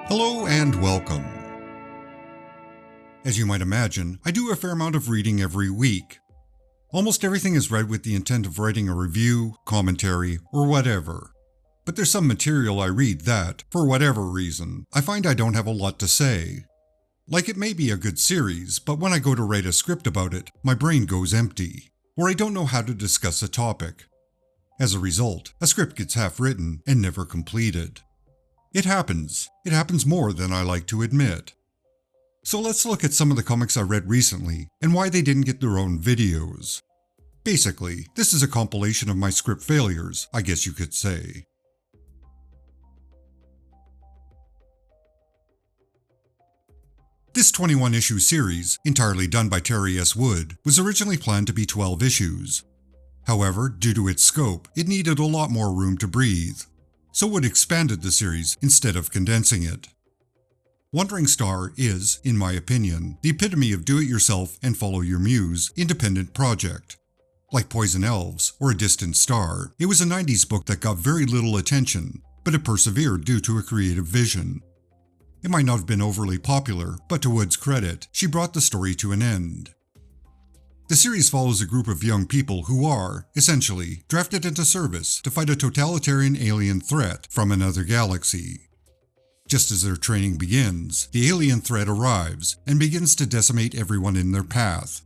Hello and welcome. As you might imagine, I do a fair amount of reading every week. Almost everything is read with the intent of writing a review, commentary, or whatever. But there's some material I read that, for whatever reason, I find I don't have a lot to say. Like it may be a good series, but when I go to write a script about it, my brain goes empty, or I don't know how to discuss a topic. As a result, a script gets half written and never completed. It happens. It happens more than I like to admit. So let's look at some of the comics I read recently and why they didn't get their own videos. Basically, this is a compilation of my script failures, I guess you could say. This 21-issue series, entirely done by Terry S. Wood, was originally planned to be 12 issues. However, due to its scope, it needed a lot more room to breathe. So Wood expanded the series instead of condensing it. Wandering Star is, in my opinion, the epitome of do-it-yourself and follow-your-muse independent project. Like Poison Elves or A Distant Star, it was a 90s book that got very little attention, but it persevered due to a creative vision. It might not have been overly popular, but to Wood's credit, she brought the story to an end. The series follows a group of young people who are, essentially, drafted into service to fight a totalitarian alien threat from another galaxy. Just as their training begins, the alien threat arrives and begins to decimate everyone in their path.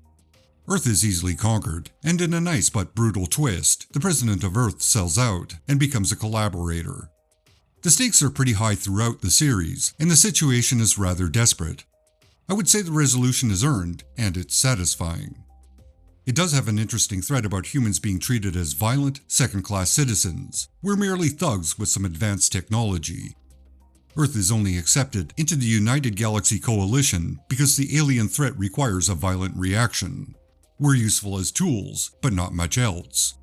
Earth is easily conquered, and in a nice but brutal twist, the president of Earth sells out and becomes a collaborator. The stakes are pretty high throughout the series, and the situation is rather desperate. I would say the resolution is earned, and it's satisfying. It does have an interesting thread about humans being treated as violent, second-class citizens. We're merely thugs with some advanced technology. Earth is only accepted into the United Galaxy Coalition because the alien threat requires a violent reaction. We're useful as tools, but not much else.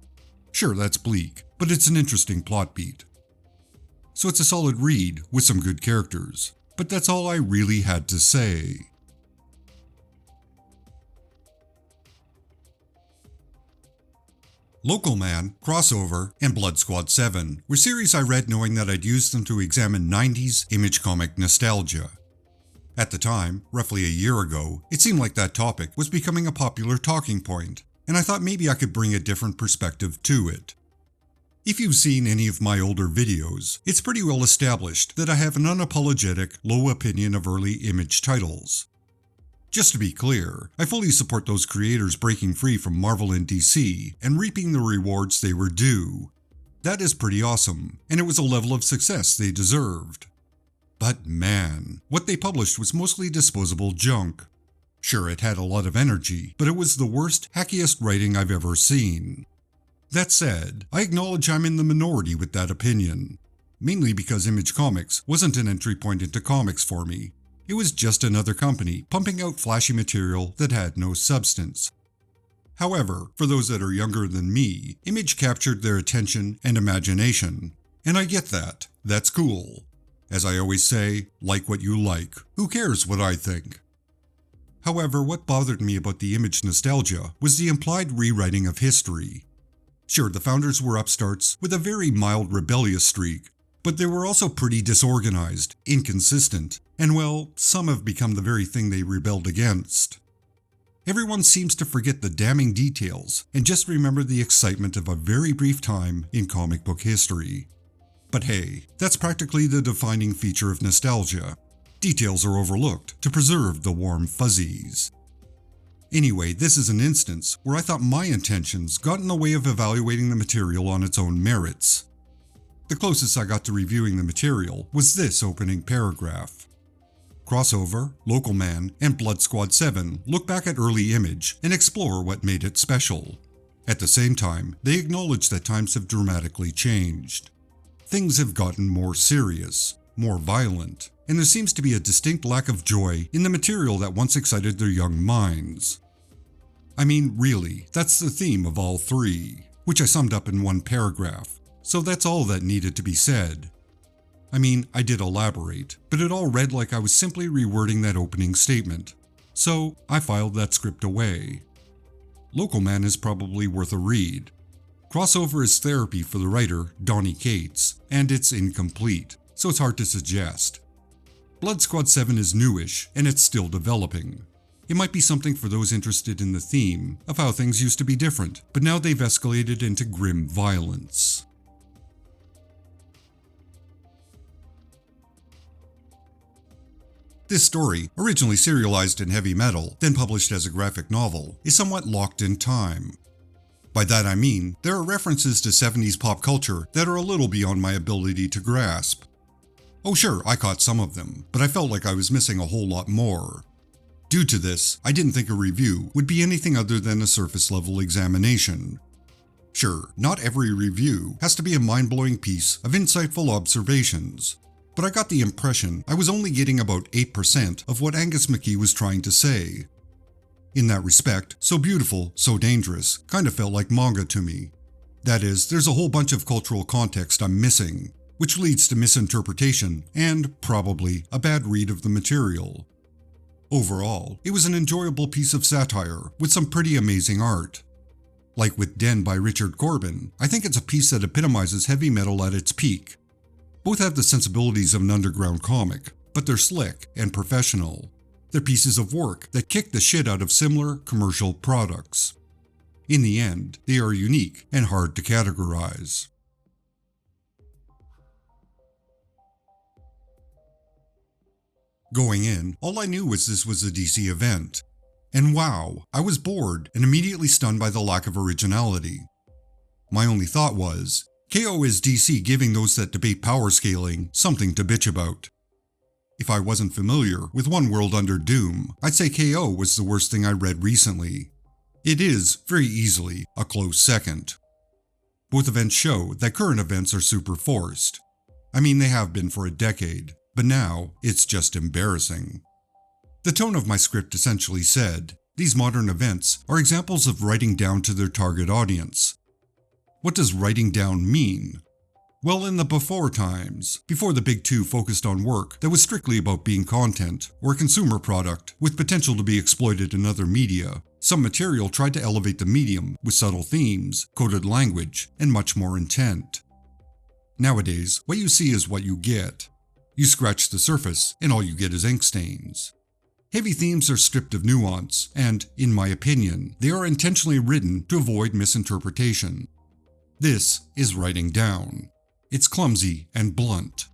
Sure, that's bleak, but it's an interesting plot beat. So it's a solid read with some good characters, but that's all I really had to say. Local Man, Crossover, and Blood Squad 7 were series I read knowing that I'd use them to examine 90s image comic nostalgia. At the time, roughly a year ago, it seemed like that topic was becoming a popular talking point, and I thought maybe I could bring a different perspective to it. If you've seen any of my older videos, it's pretty well established that I have an unapologetic, low opinion of early image titles. Just to be clear, I fully support those creators breaking free from Marvel and DC and reaping the rewards they were due. That is pretty awesome, and it was a level of success they deserved. But man, what they published was mostly disposable junk. Sure, it had a lot of energy, but it was the worst, hackiest writing I've ever seen. That said, I acknowledge I'm in the minority with that opinion, mainly because Image Comics wasn't an entry point into comics for me. It was just another company pumping out flashy material that had no substance. However, for those that are younger than me, Image captured their attention and imagination, and I get that. That's cool. As I always say, like what you like. Who cares what I think? However, what bothered me about the Image nostalgia was the implied rewriting of history. Sure, the founders were upstarts with a very mild rebellious streak, but they were also pretty disorganized, inconsistent, and well, some have become the very thing they rebelled against. Everyone seems to forget the damning details and just remember the excitement of a very brief time in comic book history. But hey, that's practically the defining feature of nostalgia. Details are overlooked to preserve the warm fuzzies. Anyway, this is an instance where I thought my intentions got in the way of evaluating the material on its own merits. The closest I got to reviewing the material was this opening paragraph. Crossover, Local Man, and Blood Squad 7 look back at early Image and explore what made it special. At the same time, they acknowledge that times have dramatically changed. Things have gotten more serious, more violent, and there seems to be a distinct lack of joy in the material that once excited their young minds. I mean, really, that's the theme of all three, which I summed up in one paragraph, so that's all that needed to be said. I mean, I did elaborate, but it all read like I was simply rewording that opening statement, so I filed that script away. Local Man is probably worth a read. Crossover is therapy for the writer, Donny Cates, and it's incomplete, so it's hard to suggest. Blood Squad 7 is newish, and it's still developing. It might be something for those interested in the theme of how things used to be different, but now they've escalated into grim violence. This story, originally serialized in Heavy Metal, then published as a graphic novel, is somewhat locked in time. By that I mean, there are references to 70s pop culture that are a little beyond my ability to grasp. Oh sure, I caught some of them, but I felt like I was missing a whole lot more. Due to this, I didn't think a review would be anything other than a surface-level examination. Sure, not every review has to be a mind-blowing piece of insightful observations, but I got the impression I was only getting about 8% of what Angus McKee was trying to say. In that respect, So Beautiful, So Dangerous kinda felt like manga to me. That is, there's a whole bunch of cultural context I'm missing, which leads to misinterpretation and, probably, a bad read of the material. Overall, it was an enjoyable piece of satire with some pretty amazing art. Like with Den by Richard Corbin, I think it's a piece that epitomizes heavy metal at its peak. Both have the sensibilities of an underground comic, but they're slick and professional. They're pieces of work that kick the shit out of similar commercial products. In the end, they are unique and hard to categorize. Going in, all I knew was this was a DC event. And wow, I was bored and immediately stunned by the lack of originality. My only thought was, KO is DC giving those that debate power scaling something to bitch about. If I wasn't familiar with One World Under Doom, I'd say KO was the worst thing I read recently. It is, very easily, a close second. Both events show that current events are super forced. I mean, they have been for a decade, but now it's just embarrassing. The tone of my script essentially said, these modern events are examples of writing down to their target audience. What does writing down mean? Well, in the before times, before the big two focused on work that was strictly about being content or a consumer product with potential to be exploited in other media, some material tried to elevate the medium with subtle themes, coded language, and much more intent. Nowadays, what you see is what you get. You scratch the surface, and all you get is ink stains. Heavy themes are stripped of nuance, and, in my opinion, they are intentionally written to avoid misinterpretation. This is writing down. It's clumsy and blunt.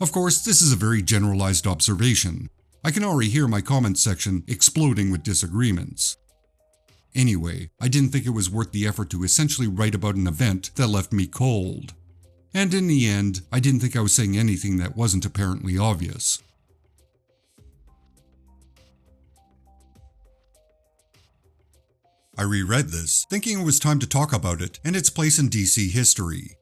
Of course, this is a very generalized observation. I can already hear my comment section exploding with disagreements. Anyway, I didn't think it was worth the effort to essentially write about an event that left me cold. And in the end, I didn't think I was saying anything that wasn't apparently obvious. I reread this, thinking it was time to talk about it and its place in DC history.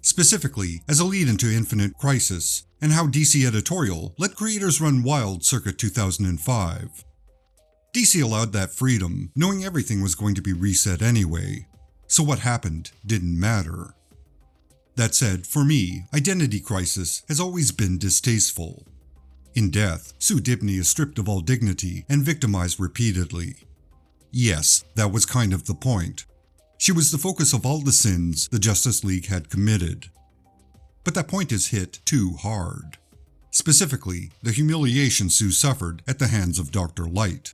Specifically, as a lead into Infinite Crisis, and how DC editorial let creators run wild circa 2005. DC allowed that freedom, knowing everything was going to be reset anyway, so what happened didn't matter. That said, for me, Identity Crisis has always been distasteful. In Death, Sue Dibney is stripped of all dignity and victimized repeatedly. Yes, that was kind of the point. She was the focus of all the sins the Justice League had committed. But that point is hit too hard. Specifically, the humiliation Sue suffered at the hands of Dr. Light.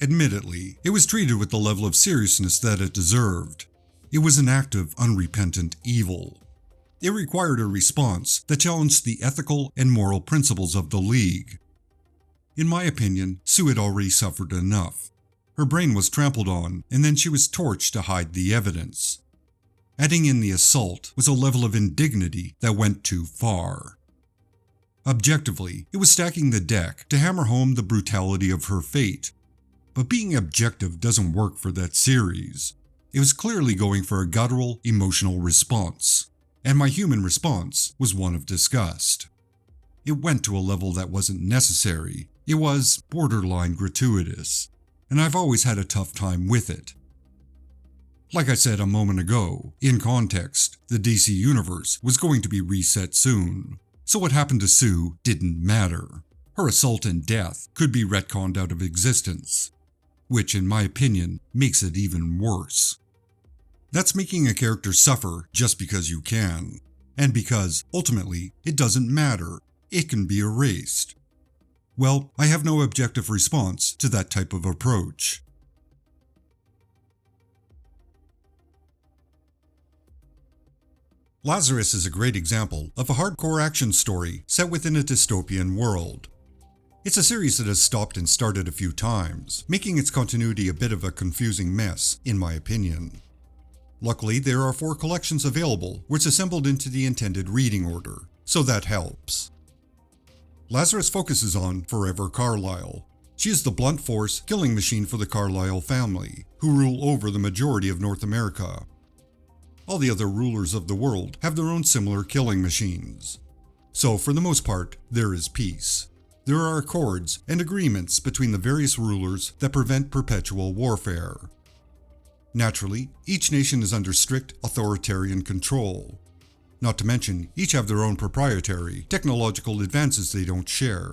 Admittedly, it was treated with the level of seriousness that it deserved. It was an act of unrepentant evil. It required a response that challenged the ethical and moral principles of the League. In my opinion, Sue had already suffered enough. Her brain was trampled on, and then she was torched to hide the evidence. Adding in the assault was a level of indignity that went too far. Objectively, it was stacking the deck to hammer home the brutality of her fate. But being objective doesn't work for that series. It was clearly going for a guttural, emotional response. And my human response was one of disgust. It went to a level that wasn't necessary. It was borderline gratuitous. And I've always had a tough time with it. Like I said a moment ago, in context, the DC universe was going to be reset soon. So what happened to Sue didn't matter. Her assault and death could be retconned out of existence. Which, in my opinion, makes it even worse. That's making a character suffer just because you can. And because, ultimately, it doesn't matter. it can be erased. Well, I have no objective response to that type of approach. Lazarus is a great example of a hardcore action story set within a dystopian world. It's a series that has stopped and started a few times, making its continuity a bit of a confusing mess, in my opinion. Luckily, there are 4 collections available, which assembled into the intended reading order, so that helps. Lazarus focuses on Forever Carlyle. She is the blunt force killing machine for the Carlyle family, who rule over the majority of North America. All the other rulers of the world have their own similar killing machines. So, for the most part, there is peace. There are accords and agreements between the various rulers that prevent perpetual warfare. Naturally, each nation is under strict authoritarian control. Not to mention, each have their own proprietary technological advances they don't share.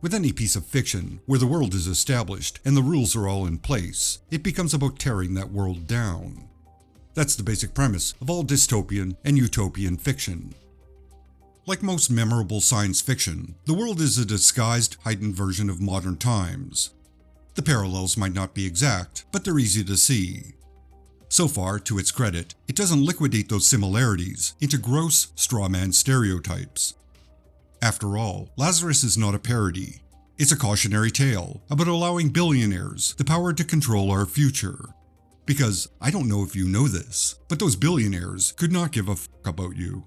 With any piece of fiction, where the world is established and the rules are all in place, it becomes about tearing that world down. That's the basic premise of all dystopian and utopian fiction. Like most memorable science fiction, the world is a disguised, heightened version of modern times. The parallels might not be exact, but they're easy to see. So far, to its credit, it doesn't liquidate those similarities into gross, straw-man stereotypes. After all, Lazarus is not a parody. It's a cautionary tale about allowing billionaires the power to control our future. Because, I don't know if you know this, but those billionaires could not give a fuck about you.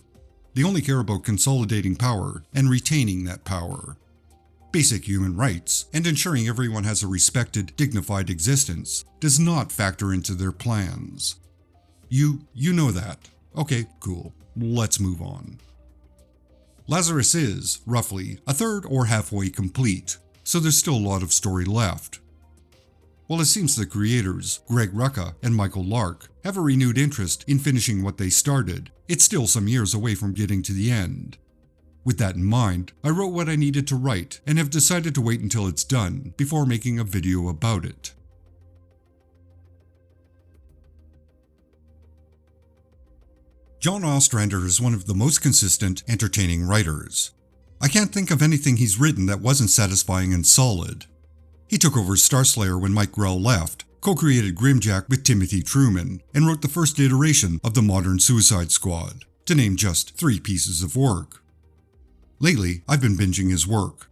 They only care about consolidating power and retaining that power. Basic human rights and ensuring everyone has a respected, dignified existence does not factor into their plans. You know that. Okay, cool. Let's move on. Lazarus is, roughly, a third or halfway complete, so there's still a lot of story left. While it seems the creators, Greg Rucka and Michael Lark, have a renewed interest in finishing what they started, it's still some years away from getting to the end. With that in mind, I wrote what I needed to write and have decided to wait until it's done before making a video about it. John Ostrander is one of the most consistent, entertaining writers. I can't think of anything he's written that wasn't satisfying and solid. He took over Starslayer when Mike Grell left, co-created Grimjack with Timothy Truman, and wrote the first iteration of the modern Suicide Squad, to name just 3 pieces of work. Lately, I've been binging his work.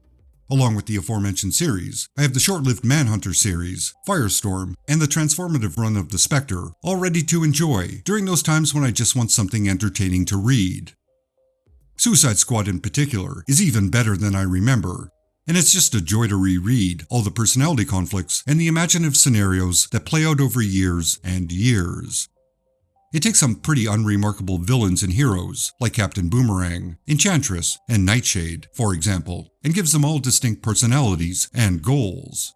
Along with the aforementioned series, I have the short-lived Manhunter series, Firestorm, and the transformative run of The Spectre, all ready to enjoy during those times when I just want something entertaining to read. Suicide Squad in particular is even better than I remember, and it's just a joy to reread all the personality conflicts and the imaginative scenarios that play out over years and years. It takes some pretty unremarkable villains and heroes, like Captain Boomerang, Enchantress, and Nightshade, for example, and gives them all distinct personalities and goals.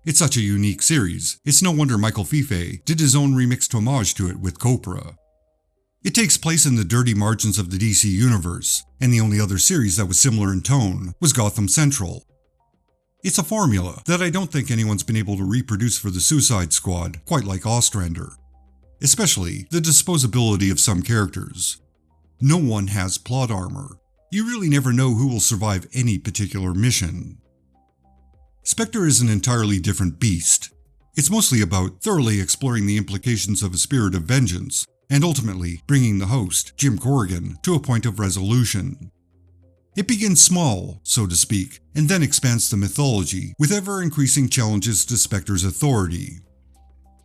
It's such a unique series, it's no wonder Michael Fife did his own remixed homage to it with Copra. It takes place in the dirty margins of the DC universe, and the only other series that was similar in tone was Gotham Central. It's a formula that I don't think anyone's been able to reproduce for the Suicide Squad quite like Ostrander. Especially the disposability of some characters. No one has plot armor. You really never know who will survive any particular mission. Spectre is an entirely different beast. It's mostly about thoroughly exploring the implications of a spirit of vengeance, and ultimately bringing the host, Jim Corrigan, to a point of resolution. It begins small, so to speak, and then expands the mythology with ever-increasing challenges to Spectre's authority.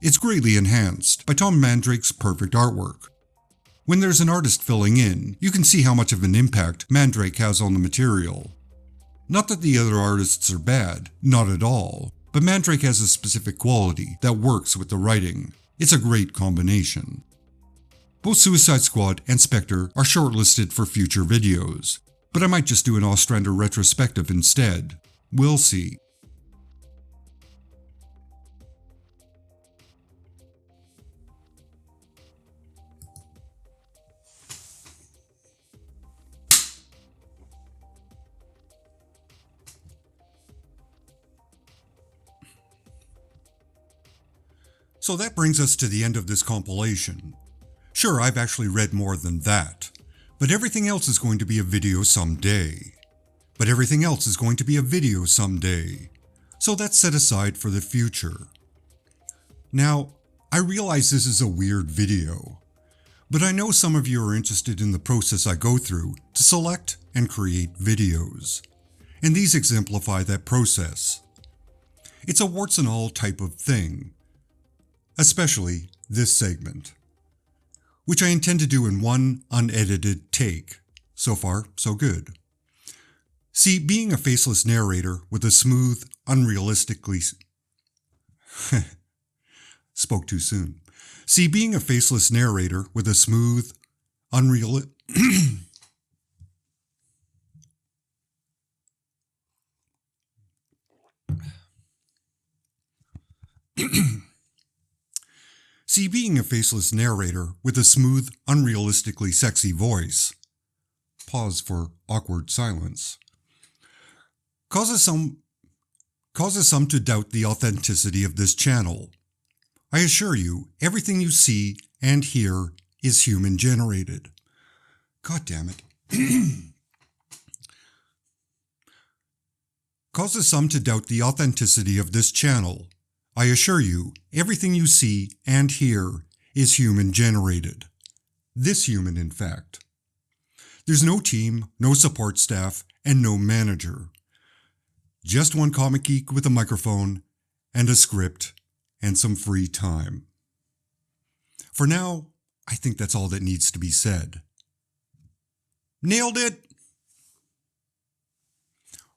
It's greatly enhanced by Tom Mandrake's perfect artwork. When there's an artist filling in, you can see how much of an impact Mandrake has on the material. Not that the other artists are bad, not at all, but Mandrake has a specific quality that works with the writing. It's a great combination. Both Suicide Squad and Spectre are shortlisted for future videos, but I might just do an Ostrander retrospective instead. We'll see. So that brings us to the end of this compilation. Sure, I've actually read more than that, But everything else is going to be a video someday. But everything else is going to be a video someday. So that's set aside for the future. Now, I realize this is a weird video, but I know some of you are interested in the process I go through to select and create videos. And these exemplify that process. It's a warts and all type of thing. Especially this segment, which I intend to do in one unedited take. So far, so good. See, being a faceless narrator with a smooth, unrealistically... Spoke too soon. See, being a faceless narrator with a smooth, See, being a faceless narrator with a smooth, unrealistically sexy voice. Pause for awkward silence. Causes some to doubt the authenticity of this channel. I assure you, everything you see and hear is human-generated. God damn it. Causes some to doubt the authenticity of this channel. I assure you, everything you see and hear is human-generated. This human, in fact. There's no team, no support staff, and no manager. Just one comic geek with a microphone and a script and some free time. For now, I think that's all that needs to be said. Nailed it!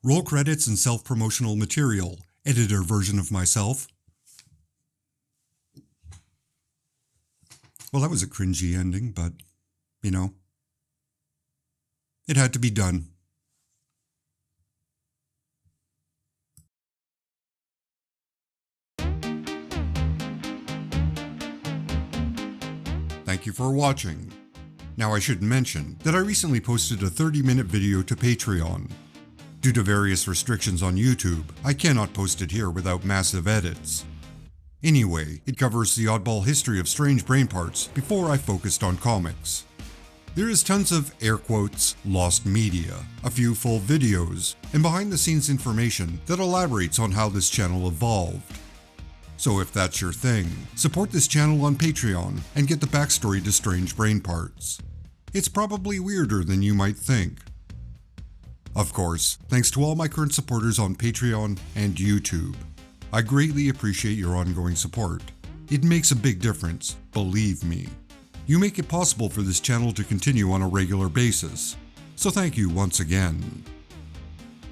Roll credits and self-promotional material, editor version of myself. Well, that was a cringy ending, but, you know, it had to be done. Thank you for watching. Now I should mention that I recently posted a 30-minute video to Patreon. Due to various restrictions on YouTube, I cannot post it here without massive edits. Anyway, it covers the oddball history of strange brain parts before I focused on comics. There is tons of, air quotes, lost media, a few full videos, and behind-the-scenes information that elaborates on how this channel evolved. So if that's your thing, support this channel on Patreon and get the backstory to strange brain parts. It's probably weirder than you might think. Of course, thanks to all my current supporters on Patreon and YouTube. I greatly appreciate your ongoing support. It makes a big difference, believe me. You make it possible for this channel to continue on a regular basis, so thank you once again.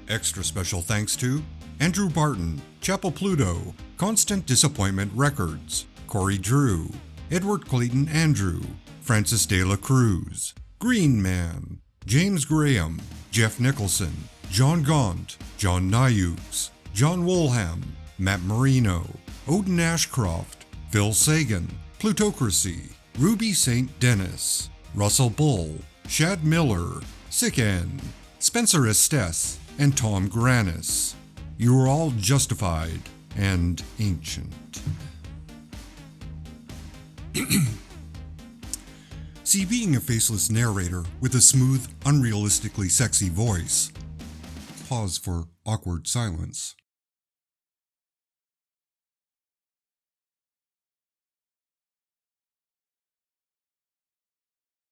Extra special thanks to Andrew Barton, Chapel Pluto, Constant Disappointment Records, Corey Drew, Edward Clayton Andrew, Francis De La Cruz, Green Man, James Graham, Jeff Nicholson, John Gaunt, John Nyukes, John Woolham, Matt Marino, Odin Ashcroft, Phil Sagan, Plutocracy, Ruby St. Dennis, Russell Bull, Shad Miller, Sicken, Spencer Estes, and Tom Granis. You are all justified and ancient. See, being a faceless narrator with a smooth, unrealistically sexy voice. Pause for awkward silence.